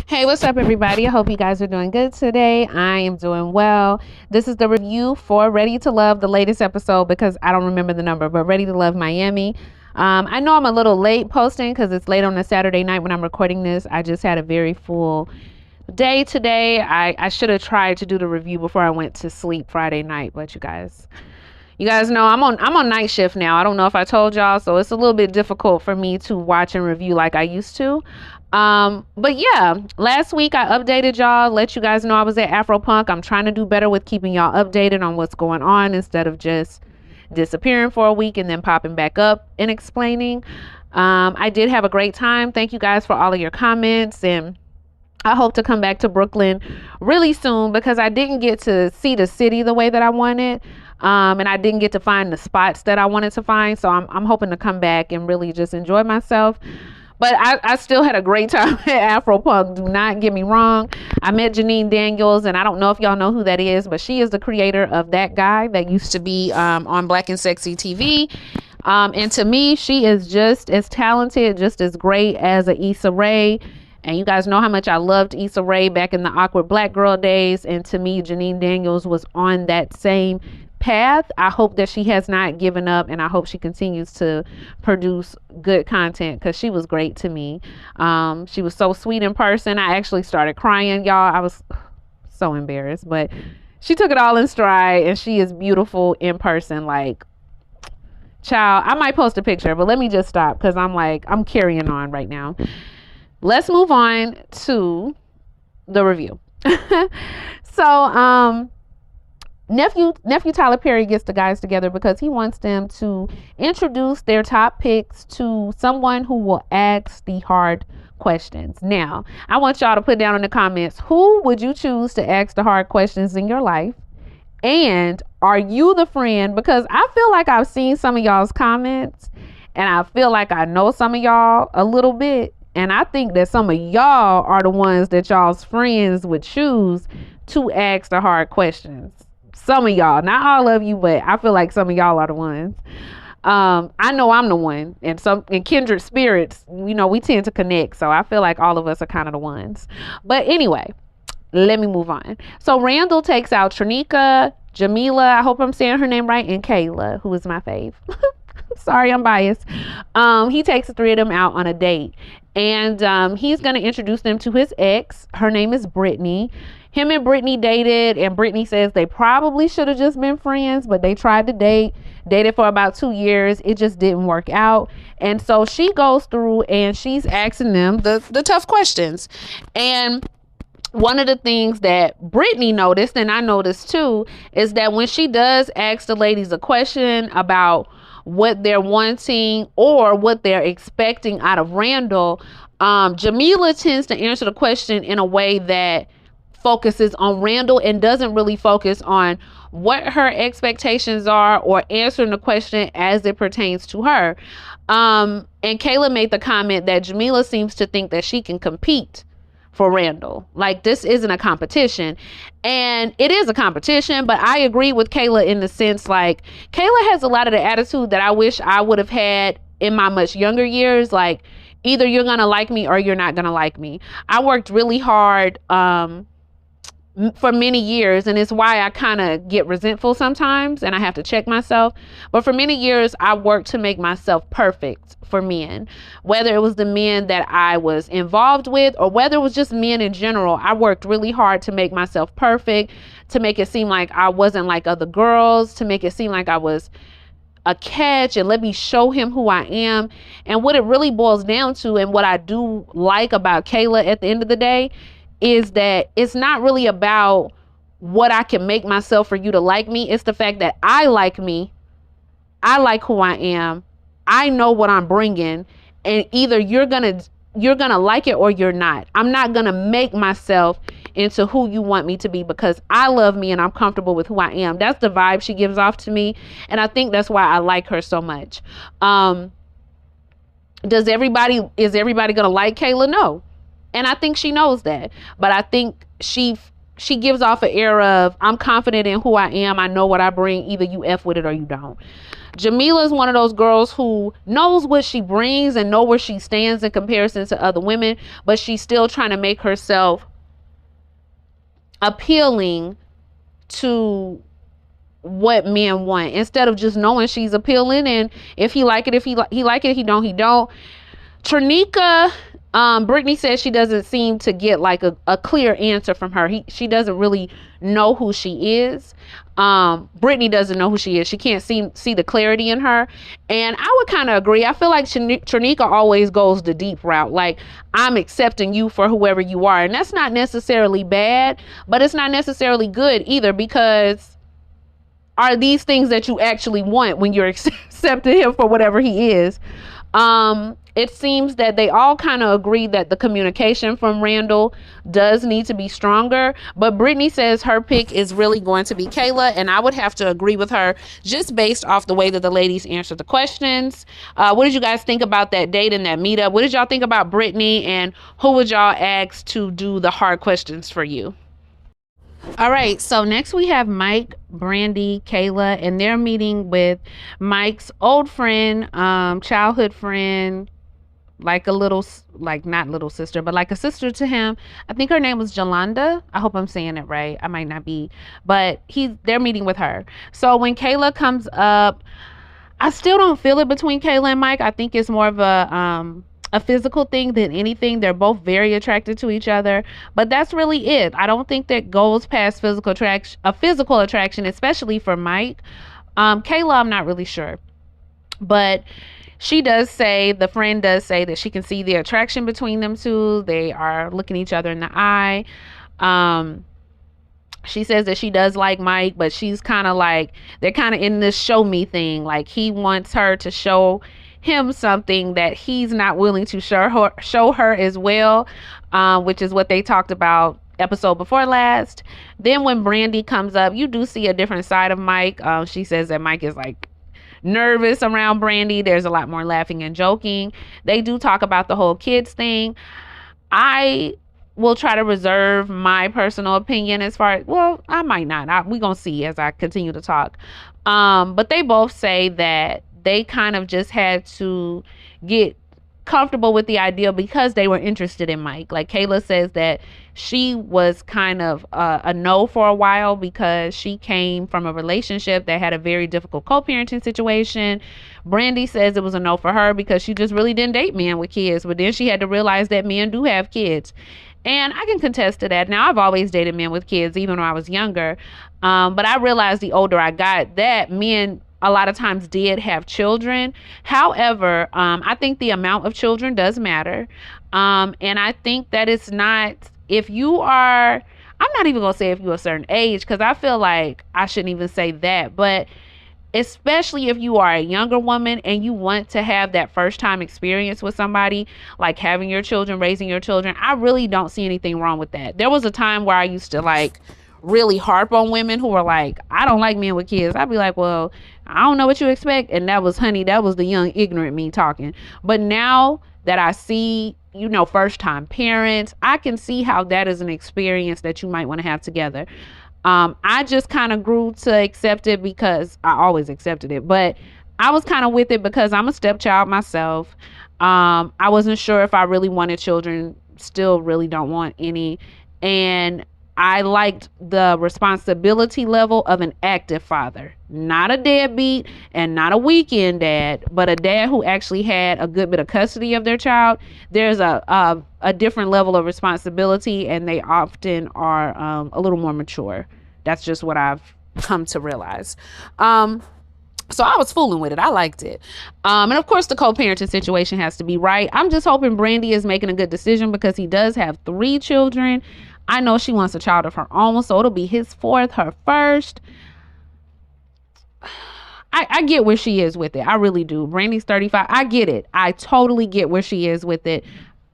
Hey, what's up, everybody? I hope you guys are doing good today. I am doing well. This is the review for Ready to Love, the latest episode, because I don't remember the number, but Ready to Love Miami. I know I'm a little late posting because it's late on a Saturday night when I'm recording this. I just had a very full day today. I should have tried to do the review before I went to sleep Friday night, but you guys know I'm on night shift now. I don't know if I told y'all, so it's a little bit difficult for me to watch and review like I used to. But yeah, last week I updated y'all, let you guys know I was at Afropunk. I'm trying to do better with keeping y'all updated on what's going on instead of just disappearing for a week and then popping back up and explaining. I did have a great time. Thank you guys for all of your comments, and I hope to come back to Brooklyn really soon because I didn't get to see the city the way that I wanted. And I didn't get to find the spots that I wanted to find. So I'm hoping to come back and really just enjoy myself. But I still had a great time at Afropunk. Do not get me wrong. I met Janine Daniels, and I don't know if y'all know who that is, but she is the creator of That Guy that used to be on Black and Sexy TV. And to me, she is just as talented, just as great as a Issa Rae. And you guys know how much I loved Issa Rae back in the Awkward Black Girl days. And to me, Janine Daniels was on that same path. I hope that she has not given up, and I hope she continues to produce good content because she was great to me. She was so sweet in person. I actually started crying, y'all. I was so embarrassed, but she took it all in stride, and she is beautiful in person. Like, child, I might post a picture, but let me just stop because I'm carrying on right now. Let's move on to the review. So, Nephew Tyler Perry gets the guys together because he wants them to introduce their top picks to someone who will ask the hard questions. Now, I want y'all to put down in the comments, who would you choose to ask the hard questions in your life? And are you the friend? Because I feel like I've seen some of y'all's comments, and I feel like I know some of y'all a little bit. And I think that some of y'all are the ones that y'all's friends would choose to ask the hard questions. Some of y'all, not all of you, but I feel like some of y'all are the ones. I know I'm the one, and in kindred spirits, we tend to connect. So I feel like all of us are kind of the ones. But anyway, let me move on. So Randall takes out Tronika, Jamila, I hope I'm saying her name right, and Kayla, who is my fave. Sorry, I'm biased. He takes the three of them out on a date, and he's going to introduce them to his ex. Her name is Brittany. Him and Brittany dated, and Brittany says they probably should have just been friends, but they tried to dated for about 2 years. It just didn't work out. And so she goes through and she's asking them the tough questions. And one of the things that Brittany noticed, and I noticed too, is that when she does ask the ladies a question about what they're wanting or what they're expecting out of Randall, Jamila tends to answer the question in a way that focuses on Randall and doesn't really focus on what her expectations are or answering the question as it pertains to her. And Kayla made the comment that Jamila seems to think that she can compete for Randall. Like, this isn't a competition. And it is a competition, but I agree with Kayla in the sense, like, Kayla has a lot of the attitude that I wish I would have had in my much younger years. Like, either you're gonna like me or you're not gonna like me. I worked really hard for many years, and it's why I kind of get resentful sometimes and I have to check myself. But for many years I worked to make myself perfect for men, whether it was the men that I was involved with or whether it was just men in general. I worked really hard to make myself perfect, to make it seem like I wasn't like other girls, to make it seem like I was a catch, and let me show him who I am. And what it really boils down to, and what I do like about Kayla at the end of the day, is that it's not really about what I can make myself for you to like me. It's the fact that I like me. I like who I am. I know what I'm bringing. And either you're going to like it or you're not. I'm not going to make myself into who you want me to be because I love me and I'm comfortable with who I am. That's the vibe she gives off to me. And I think that's why I like her so much. Is everybody going to like Kayla? No. And I think she knows that. But I think she gives off an air of, I'm confident in who I am. I know what I bring. Either you F with it or you don't. Jamila is one of those girls who knows what she brings and know where she stands in comparison to other women, but she's still trying to make herself appealing to what men want, instead of just knowing she's appealing, and if he like it, if he like it, he don't. Trinica, Brittany says she doesn't seem to get like a clear answer from her. She doesn't really know who she is. Brittany doesn't know who she is. She can't see the clarity in her. And I would kind of agree. I feel like Trinica always goes the deep route. Like, I'm accepting you for whoever you are. And that's not necessarily bad, but it's not necessarily good either, because are these things that you actually want when you're accepting him for whatever he is? It seems that they all kind of agree that the communication from Randall does need to be stronger, but Brittany says her pick is really going to be Kayla, and I would have to agree with her just based off the way that the ladies answered the questions. What did you guys think about that date and that meetup? What did y'all think about Brittany, and who would y'all ask to do the hard questions for you? All right, so next we have Mike, Brandy, Kayla, and they're meeting with Mike's old friend, childhood friend, like not little sister, but like a sister to him. I think her name was Jolanda. I hope I'm saying it right. I might not be, but they're meeting with her. So when Kayla comes up, I still don't feel it between Kayla and Mike. I think it's more of a physical thing than anything. They're both very attracted to each other, but that's really it. I don't think that goes past physical attraction, especially for Mike. Kayla, I'm not really sure, but the friend does say that she can see the attraction between them two. They are looking each other in the eye. She says that she does like Mike, but she's kind of like, they're kind of in this show me thing. Like, he wants her to show him something that he's not willing to show her as well, which is what they talked about episode before last. Then when Brandy comes up, you do see a different side of Mike. She says that Mike is like nervous around Brandy. There's a lot more laughing and joking. They do talk about the whole kids thing. I will try to reserve my personal opinion as far as, well, I might not. We're going to see as I continue to talk. But they both say that they kind of just had to get comfortable with the idea because they were interested in Mike. Like, Kayla says that she was kind of a no for a while because she came from a relationship that had a very difficult co-parenting situation. Brandy says it was a no for her because she just really didn't date men with kids, but then she had to realize that men do have kids. And I can contest to that. Now, I've always dated men with kids, even when I was younger. But I realized the older I got that men a lot of times did have children. However, I think the amount of children does matter. And I think that it's not, if you are, I'm not even going to say if you're a certain age, because I feel like I shouldn't even say that, but especially if you are a younger woman and you want to have that first time experience with somebody, like having your children, raising your children, I really don't see anything wrong with that. There was a time where I used to like really harp on women who were like, I don't like men with kids. I'd be like, well, I don't know what you expect. And that was the young ignorant me talking. But now that I see, first time parents, I can see how that is an experience that you might want to have together. I just kind of grew to accept it because I always accepted it, but I was kind of with it because I'm a stepchild myself. I wasn't sure if I really wanted children, still really don't want any. And I liked the responsibility level of an active father, not a deadbeat and not a weekend dad, but a dad who actually had a good bit of custody of their child. There's a different level of responsibility, and they often are a little more mature. That's just what I've come to realize. So I was fooling with it. I liked it. And of course, the co-parenting situation has to be right. I'm just hoping Brandy is making a good decision because he does have 3 children. I know she wants a child of her own, so it'll be his 4th, her 1st. I get where she is with it. I really do. Brandy's 35. I get it. I totally get where she is with it.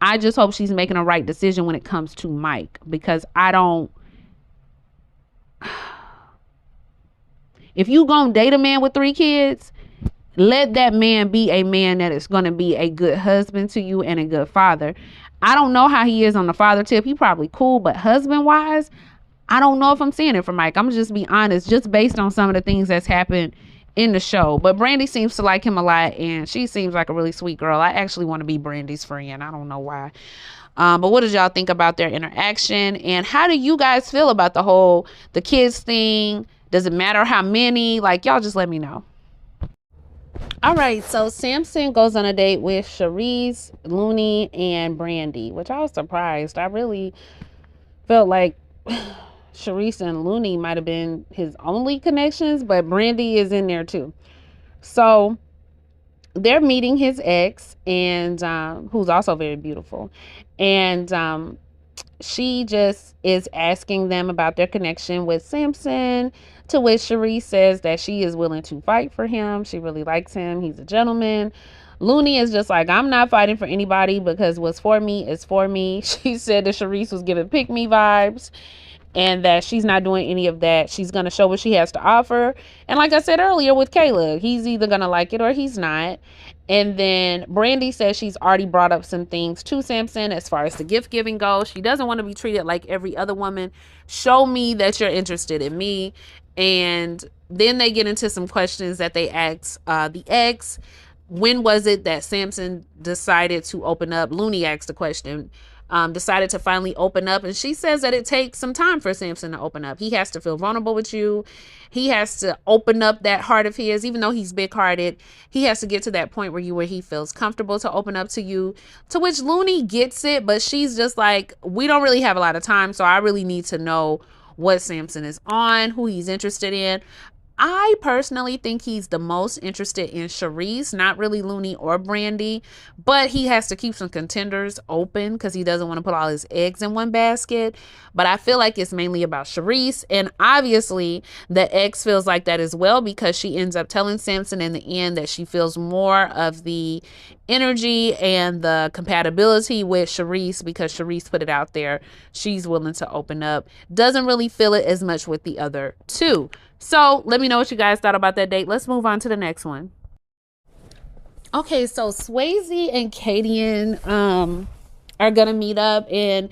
I just hope she's making a right decision when it comes to Mike, because if you gonna date a man with 3 kids, let that man be a man that is going to be a good husband to you and a good father. I don't know how he is on the father tip. He probably cool, but husband wise, I don't know if I'm seeing it for Mike. I'm just be honest, just based on some of the things that's happened in the show. But Brandy seems to like him a lot, and she seems like a really sweet girl. I actually want to be Brandy's friend. I don't know why. But what did y'all think about their interaction? And how do you guys feel about the kids thing? Does it matter how many? Like, y'all just let me know. All right, so Samson goes on a date with Charisse, Looney, and Brandy, which I was surprised. I really felt like Charisse and Looney might have been his only connections, but Brandy is in there too. So they're meeting his ex, and who's also very beautiful. And she just is asking them about their connection with Samson, to which Charisse says that she is willing to fight for him. She really likes him. He's a gentleman. Looney is just like, I'm not fighting for anybody because what's for me is for me. She said that Charisse was giving pick me vibes and that she's not doing any of that. She's going to show what she has to offer. And like I said earlier with Kayla, he's either going to like it or he's not. And then Brandy says she's already brought up some things to Samson as far as the gift giving goes. She doesn't want to be treated like every other woman. Show me that you're interested in me. And then they get into some questions that they ask the ex. When was it that Samson decided to open up? Looney asked the question. Decided to finally open up, and she says that it takes some time for Samson to open up. He has to feel vulnerable with you. He has to open up that heart of his, even though he's big-hearted. He has to get to that point where he feels comfortable to open up to you, to which Looney gets it, but she's just like, we don't really have a lot of time, so I really need to know what Samson is on, who he's interested in. I personally think he's the most interested in Charisse, not really Looney or Brandy, but he has to keep some contenders open because he doesn't want to put all his eggs in one basket. But I feel like it's mainly about Charisse, and obviously the ex feels like that as well because she ends up telling Samson in the end that she feels more of the energy and the compatibility with Charisse because Charisse put it out there. She's willing to open up. Doesn't really feel it as much with the other two. So let me know what you guys thought about that date. Let's move on to the next one. Okay, so Swayze and Kadian are gonna meet up, and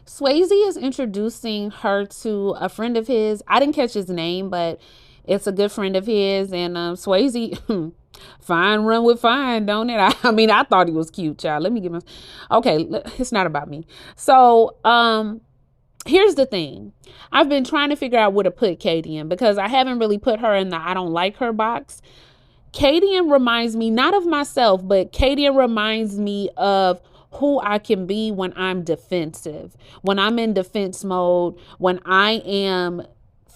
Swayze is introducing her to a friend of his. I didn't catch his name, but it's a good friend of his. And Swayze, fine run with fine, don't it? I mean, I thought he was cute, child. Let me get my. Okay, it's not about me. So here's the thing. I've been trying to figure out where to put Kadian because I haven't really put her in the I don't like her box. Kadian reminds me not of myself, but Kadian reminds me of who I can be when I'm defensive, when I'm in defense mode, when I am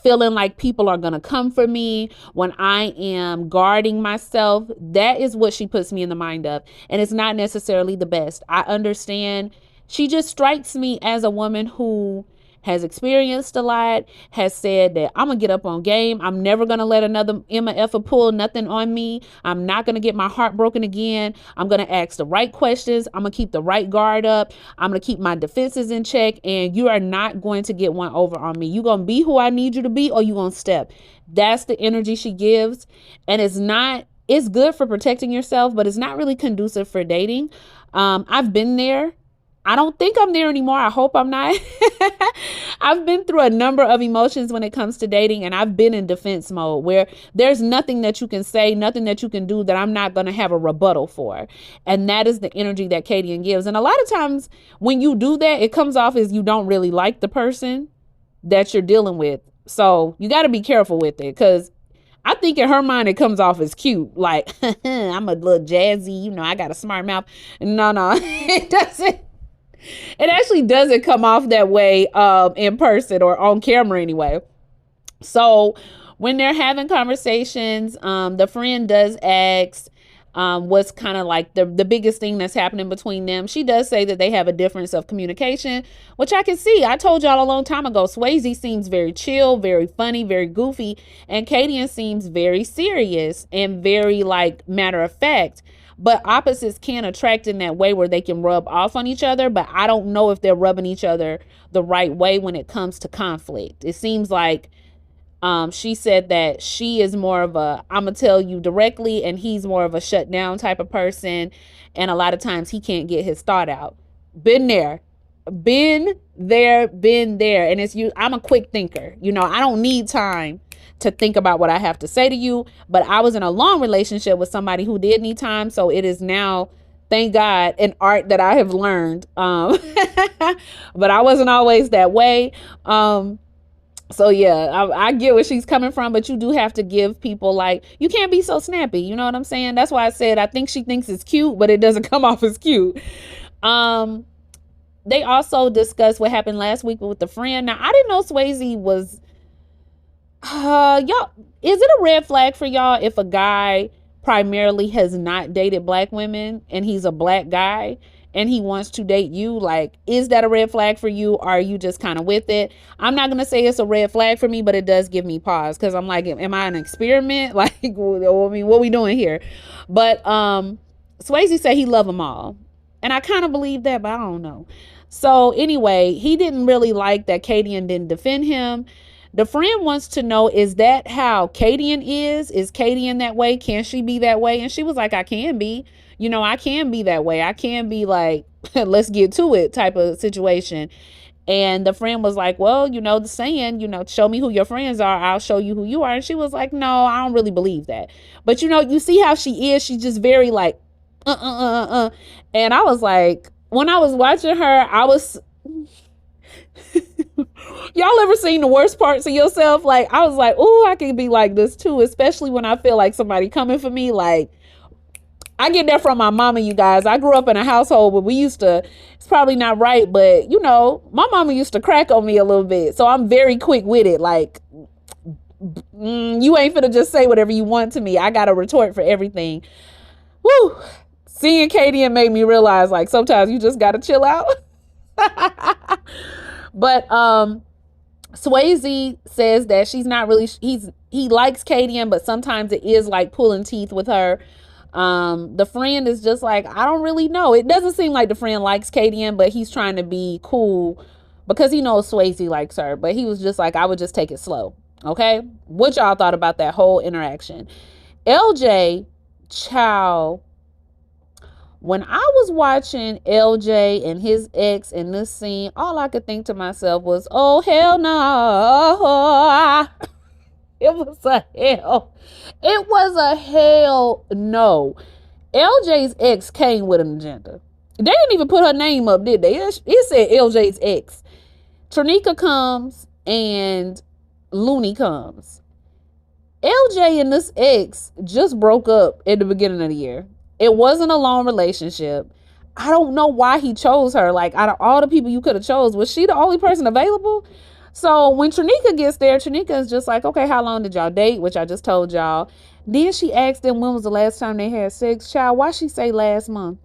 feeling like people are going to come for me, when I am guarding myself. That is what she puts me in the mind of. And it's not necessarily the best. I understand. She just strikes me as a woman who has experienced a lot, has said that I'm going to get up on game. I'm never going to let another Emma Effa pull nothing on me. I'm not going to get my heart broken again. I'm going to ask the right questions. I'm going to keep the right guard up. I'm going to keep my defenses in check. And you are not going to get one over on me. You're going to be who I need you to be, or you're going to step. That's the energy she gives. And it's good for protecting yourself, but it's not really conducive for dating. I've been there. I don't think I'm there anymore. I hope I'm not. I've been through a number of emotions when it comes to dating, and I've been in defense mode where there's nothing that you can say, nothing that you can do that I'm not going to have a rebuttal for. And that is the energy that Kadian gives. And a lot of times when you do that, it comes off as you don't really like the person that you're dealing with. So you got to be careful with it, because I think in her mind, it comes off as cute. Like, I'm a little jazzy, I got a smart mouth. No, it doesn't. It actually doesn't come off that way in person or on camera anyway. So when they're having conversations, the friend does ask what's kind of like the biggest thing that's happening between them. She does say that they have a difference of communication, which I can see. I told y'all a long time ago, Swayze seems very chill, very funny, very goofy, and Kadian seems very serious and very like matter of fact. But opposites can attract in that way where they can rub off on each other. But I don't know if they're rubbing each other the right way when it comes to conflict. It seems like she said that she is more of a I'm going to tell you directly, and he's more of a shut down type of person. And a lot of times he can't get his thought out. Been there. And it's you. I'm a quick thinker. I don't need time to think about what I have to say to you. But I was in a long relationship with somebody who did need time. So it is now, thank God, an art that I have learned. But I wasn't always that way. So yeah, I get where she's coming from, but you do have to give people, like, you can't be so snappy. You know what I'm saying? That's why I said I think she thinks it's cute, but it doesn't come off as cute. They also discussed what happened last week with the friend. Now, I didn't know Swayze was, y'all, is it a red flag for y'all if a guy primarily has not dated black women and he's a black guy and he wants to date you? Like, is that a red flag for you? Or are you just kind of with it? I'm not going to say it's a red flag for me, but it does give me pause, because I'm like, am I an experiment? Like, I mean, what are we doing here? But Swayze said he loved them all. And I kind of believe that, but I don't know. So anyway, he didn't really like that Kadian didn't defend him. The friend wants to know, is that how Kadian is? Is Kadian that way? Can she be that way? And she was like, I can be. You know, I can be that way. I can be like, let's get to it type of situation. And the friend was like, well, you know, the saying, you know, show me who your friends are, I'll show you who you are. And she was like, no, I don't really believe that. But, you know, you see how she is. She's just very like, And I was like, when I was watching her, I was... Y'all ever seen the worst parts of yourself? Like, I was like, oh, I can be like this too, especially when I feel like somebody coming for me. Like, I get that from my mama, you guys. I grew up in a household where we used to, it's probably not right, but, you know, my mama used to crack on me a little bit. So I'm very quick with it. Like, you ain't finna just say whatever you want to me. I got a retort for everything. Woo! Seeing Kadian made me realize, like, sometimes you just gotta chill out. But Swayze says that she's not really, he likes Kadian, but sometimes it is like pulling teeth with her. The friend is just like, I don't really know. It doesn't seem like the friend likes Kadian, but he's trying to be cool because he knows Swayze likes her. But he was just like, I would just take it slow. Okay. What y'all thought about that whole interaction? LJ, child, when I was watching LJ and his ex in this scene, all I could think to myself was, oh, hell no. It was a hell. It was a hell no. LJ's ex came with an agenda. They didn't even put her name up, did they? It said LJ's ex. Trinica comes and Looney comes. LJ and this ex just broke up at the beginning of the year. It wasn't a long relationship. I don't know why he chose her. Like, out of all the people you could have chose, was she the only person available? So when Trinica gets there, Trinica is just like, okay, how long did y'all date? Which I just told y'all. Then she asked them when was the last time they had sex. Child, why she say last month?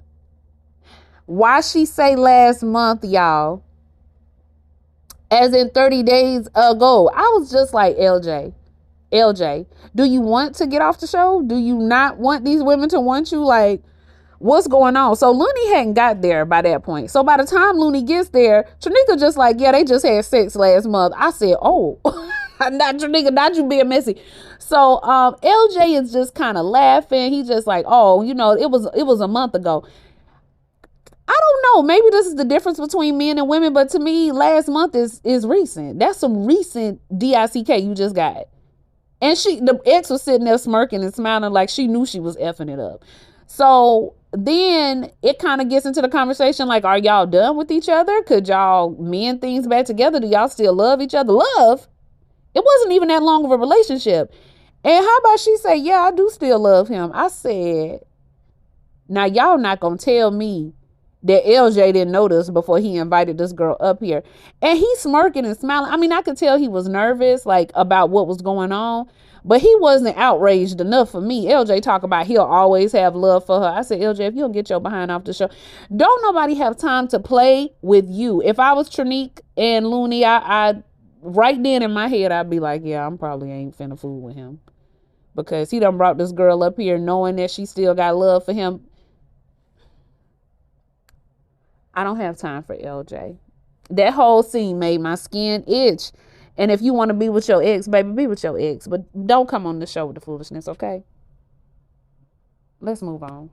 Why she say last month, y'all? As in 30 days ago. I was just like, LJ, do you want to get off the show? Do you not want these women to want you? Like, what's going on? So Looney hadn't got there by that point. So by the time Looney gets there, Trinica just like, yeah, they just had sex last month. I said, oh, not Trinica, not you being messy. So LJ is just kind of laughing. He just like, oh, you know, it was a month ago. I don't know. Maybe this is the difference between men and women, but to me, last month is recent. That's some recent DICK you just got. And the ex was sitting there smirking and smiling like she knew she was effing it up. So then it kind of gets into the conversation like, are y'all done with each other? Could y'all mend things back together? Do y'all still love each other? Love? It wasn't even that long of a relationship. And how about she say, yeah, I do still love him. I said, now y'all not going to tell me that LJ didn't notice before he invited this girl up here. And he's smirking and smiling. I mean, I could tell he was nervous, like, about what was going on, but he wasn't outraged enough for me. LJ talk about he'll always have love for her. I said, LJ, if you don't get your behind off the show, don't nobody have time to play with you. If I was Trinique and Looney, I right then in my head, I'd be like, yeah, I'm probably ain't finna fool with him, because he done brought this girl up here knowing that she still got love for him. I don't have time for LJ. That whole scene made my skin itch. And if you want to be with your ex, baby, be with your ex. But don't come on the show with the foolishness, okay? Let's move on.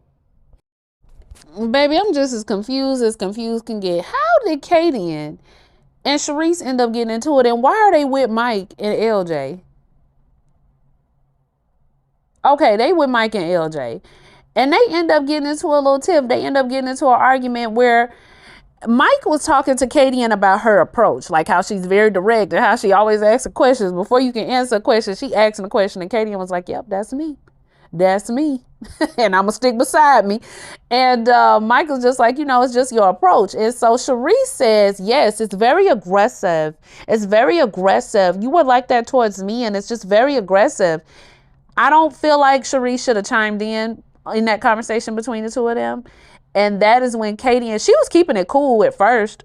Baby, I'm just as confused can get. How did Kadian and Sharice end up getting into it? And why are they with Mike and LJ? Okay, they with Mike and LJ. And they end up getting into a little tiff. They end up getting into an argument where Mike was talking to Kadian about her approach, like how she's very direct and how she always asks questions. Before you can answer a question, she asks a question, and Kadian was like, yep, that's me. That's me. And I'm going to stick beside me. And Michael's just like, it's just your approach. And so Sharice says, yes, it's very aggressive. It's very aggressive. You were like that towards me, and it's just very aggressive. I don't feel like Sharice should have chimed in that conversation between the two of them. And that is when Katie, and she was keeping it cool at first.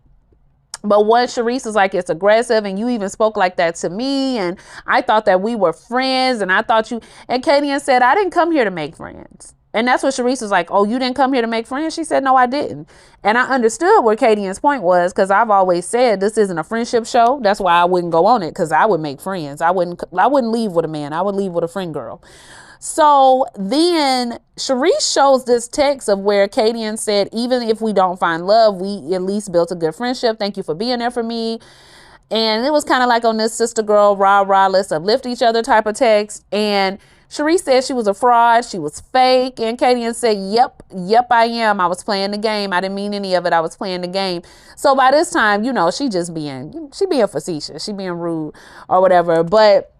But once Sharice was like, it's aggressive, and you even spoke like that to me, and I thought that we were friends, and I thought you, and Katie said, I didn't come here to make friends. And that's what Sharice was like, oh, you didn't come here to make friends? She said, no, I didn't. And I understood what Kadian's point was, because I've always said this isn't a friendship show. That's why I wouldn't go on it, because I would make friends. I wouldn't leave with a man. I would leave with a friend girl. So then Sharice shows this text of where Kadian said, even if we don't find love, we at least built a good friendship. Thank you for being there for me. And it was kind of like on this sister girl, rah, rah, let's uplift each other type of text. And Sharice said she was a fraud. She was fake. And Kadian said, yep, I am. I was playing the game. I didn't mean any of it. I was playing the game. So by this time, she being facetious. She being rude or whatever. But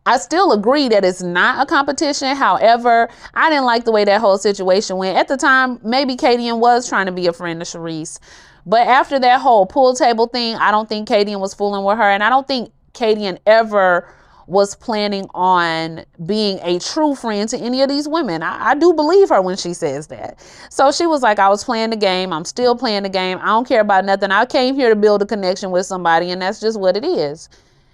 I still agree that it's not a competition. However, I didn't like the way that whole situation went. At the time, maybe Kadian was trying to be a friend to Sharice. But after that whole pool table thing, I don't think Kadian was fooling with her. And I don't think Kadian ever was planning on being a true friend to any of these women. I do believe her when she says that. So she was like, I was playing the game. I'm still playing the game. I don't care about nothing. I came here to build a connection with somebody, and that's just what it is.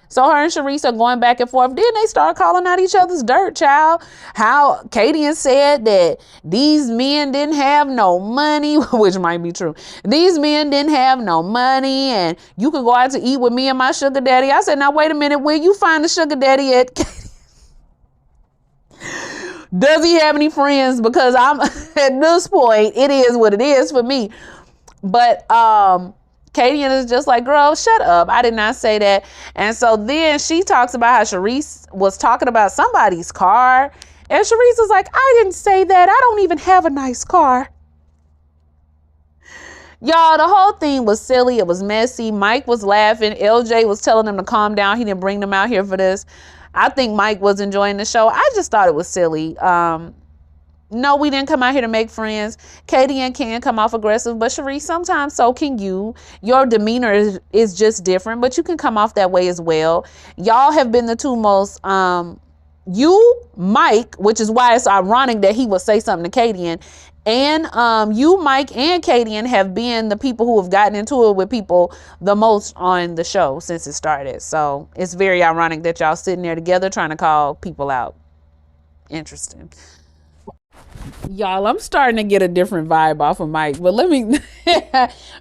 So her and Sharice are going back and forth. Then they start calling out each other's dirt, child. How Kadian said that these men didn't have no money, which might be true. These men didn't have no money, and you could go out to eat with me and my sugar daddy. I said, now wait a minute, where you find the sugar daddy at? Does he have any friends? Because I'm at this point, it is what it is for me. But Kadian is just like, girl, shut up. I did not say that. And so then she talks about how Sharice was talking about somebody's car. And Sharice was like, I didn't say that. I don't even have a nice car. Y'all, the whole thing was silly. It was messy. Mike was laughing. LJ was telling them to calm down. He didn't bring them out here for this. I think Mike was enjoying the show. I just thought it was silly. No, we didn't come out here to make friends. Kadian can come off aggressive, but Sharice, sometimes so can you. Your demeanor is just different, but you can come off that way as well. Y'all have been the two most, Mike, which is why it's ironic that he would say something to Kadian, and you, Mike, and Kadian have been the people who have gotten into it with people the most on the show since it started. So it's very ironic that y'all sitting there together trying to call people out. Interesting. Y'all, I'm starting to get a different vibe off of Mike, but let me,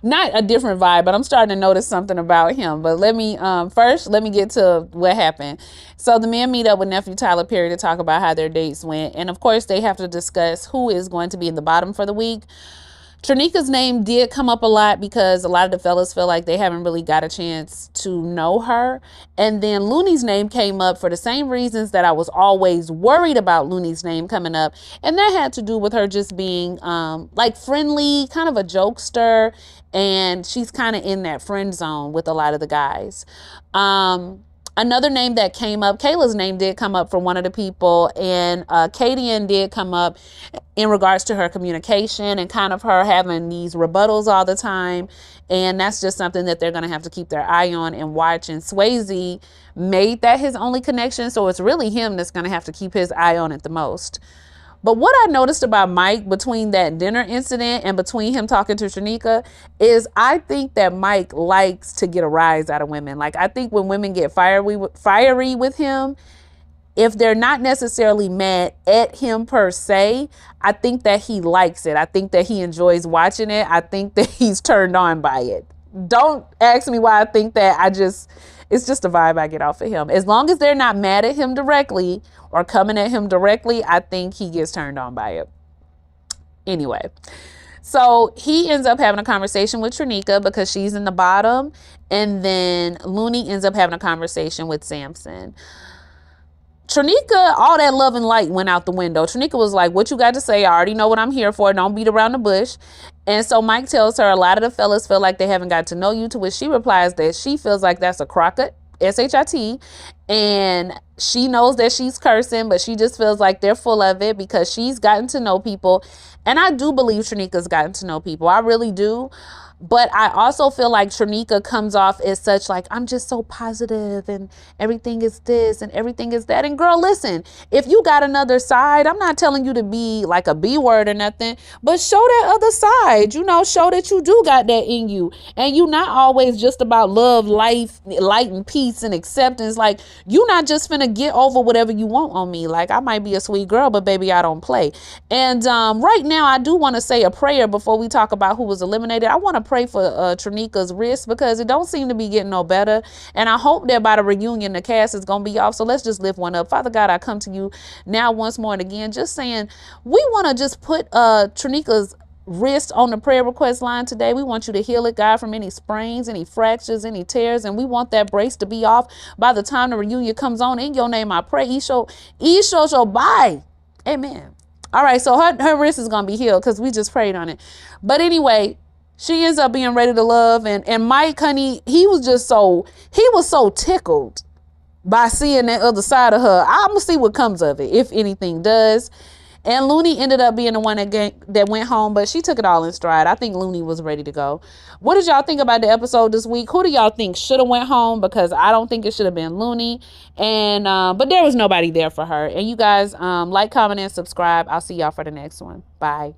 not a different vibe, but I'm starting to notice something about him. But let me, first, let me get to what happened. So the men meet up with nephew Tyler Perry to talk about how their dates went. And of course, they have to discuss who is going to be in the bottom for the week. Trinika's name did come up a lot because a lot of the fellas feel like they haven't really got a chance to know her. And then Looney's name came up for the same reasons that I was always worried about Looney's name coming up. And that had to do with her just being like friendly, kind of a jokester. And she's kind of in that friend zone with a lot of the guys. Another name that came up, Kayla's name did come up for one of the people, and Kadian did come up in regards to her communication and kind of her having these rebuttals all the time. And that's just something that they're going to have to keep their eye on and watch. And Swayze made that his only connection. So it's really him that's going to have to keep his eye on it the most. But what I noticed about Mike between that dinner incident and between him talking to Trinika is I think that Mike likes to get a rise out of women. Like, I think when women get fiery with him, if they're not necessarily mad at him per se, I think that he likes it. I think that he enjoys watching it. I think that he's turned on by it. Don't ask me why I think that. It's just a vibe I get off of him. As long as they're not mad at him directly or coming at him directly, I think he gets turned on by it. Anyway, so he ends up having a conversation with Trinika because she's in the bottom. And then Looney ends up having a conversation with Samson. Tronika, all that love and light went out the window. Tronika was like, what you got to say? I already know what I'm here for. Don't beat around the bush. And so Mike tells her a lot of the fellas feel like they haven't got to know you, to which she replies that she feels like that's a crockett, S-H-I-T, and she knows that she's cursing, but she just feels like they're full of it because she's gotten to know people. And I do believe Tronika's gotten to know people. I really do. But I also feel like Tronika comes off as such like, I'm just so positive and everything is this and everything is that. And girl, listen, if you got another side, I'm not telling you to be like a B word or nothing, but show that other side, you know, show that you do got that in you. And you not always just about love, life, light and peace and acceptance. Like, you not just finna get over whatever you want on me. Like, I might be a sweet girl, but baby, I don't play. And right now, I do want to say a prayer before we talk about who was eliminated. I want to pray for Tronika's wrist because it don't seem to be getting no better. And I hope that by the reunion, the cast is going to be off. So let's just lift one up. Father God, I come to you now once more and again, just saying we want to just put Tronika's wrist on the prayer request line today. We want you to heal it, God, from any sprains, any fractures, any tears. And we want that brace to be off by the time the reunion comes on. In your name, I pray. Isho bye. Amen. All right. So her wrist is going to be healed because we just prayed on it. But anyway, she ends up being ready to love. And Mike, honey, he was so tickled by seeing that other side of her. I'm going to see what comes of it, if anything does. And Looney ended up being the one that went home, but she took it all in stride. I think Looney was ready to go. What did y'all think about the episode this week? Who do y'all think should have went home? Because I don't think it should have been Looney. And but there was nobody there for her. And you guys like, comment, and subscribe. I'll see y'all for the next one. Bye.